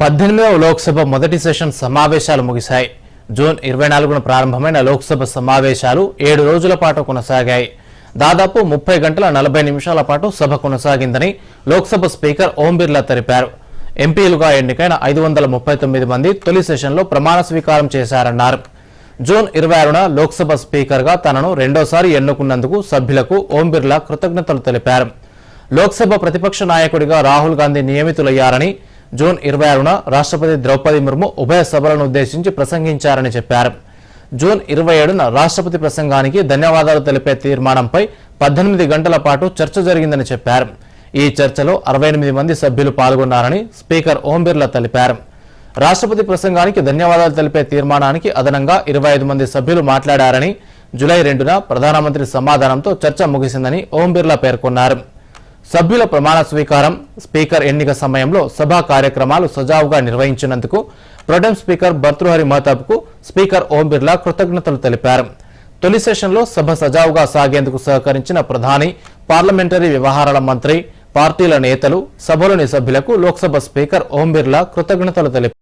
18వ లోక్సభ మొదటి సెషన్ సమావేశాలు ముగిశాయి. జూన్ 24న ప్రారంభమైన లోక్సభ సమావేశాలు 7 రోజుల పాటు కొనసాగాయి. దాదాపు 30 గంటల 40 నిమిషాల పాటు సభ కొనసాగిందని లోక్సభ స్పీకర్ ఓం బిర్లా తెలిపారు. ఎంపీలుగా ఎన్నికైన 539 మంది తొలి సెషన్లో ప్రమాణ స్వీకారం చేశారన్నారు. జూన్ 26న లోక్సభ స్పీకర్గా తనను రెండోసారి ఎన్నుకున్నందుకు సభ్యులకు ఓం బిర్లా కృతజ్ఞతలు తెలిపారు. లోక్సభ ప్రతిపక్ష నాయకుడిగా రాహుల్ గాంధీ నియమితులయ్యారని, జూన్ 26న రాష్ట్రపతి ద్రౌపది ముర్ము ఉభయ సభలను ఉద్దేశించి ప్రసంగించారని చెప్పారు. జూన్ 27న రాష్ట్రపతి ప్రసంగానికి ధన్యవాదాలు తెలిపే తీర్మానంపై 18 గంటల పాటు చర్చ జరిగిందని చెప్పారు. ఈ చర్చలో 68 మంది సభ్యులు పాల్గొన్నారని స్పీకర్ ఓం బిర్లా తెలిపారు. రాష్ట్రపతి ప్రసంగానికి ధన్యవాదాలు తెలిపే తీర్మానానికి అదనంగా 25 మంది సభ్యులు మాట్లాడారని, జూలై 2న ప్రధానమంత్రి సమాధానంతో చర్చ ముగిసిందని ఓం బిర్లా పేర్కొన్నారు. సభ్యుల ప్రమాణ స్వీకారం, స్పీకర్ ఎన్నిక సమయంలో సభా కార్యక్రమాలు సజావుగా నిర్వహించినందుకు pro tem speaker Bhartrihari మహతాబ్కు speaker Om Birla కృతజ్ఞతలు తెలిపారు. తొలి సెషన్లో సభ సజావుగా సాగేందుకు సహకరించిన ప్రధాని, పార్లమెంటరీ వ్యవహారాల మంత్రి, పార్టీల నేతలు, సభలోని సభ్యులకు లోక్సభ స్పీకర్ ఓం బిర్లా కృతజ్ఞతలు తెలిపారు.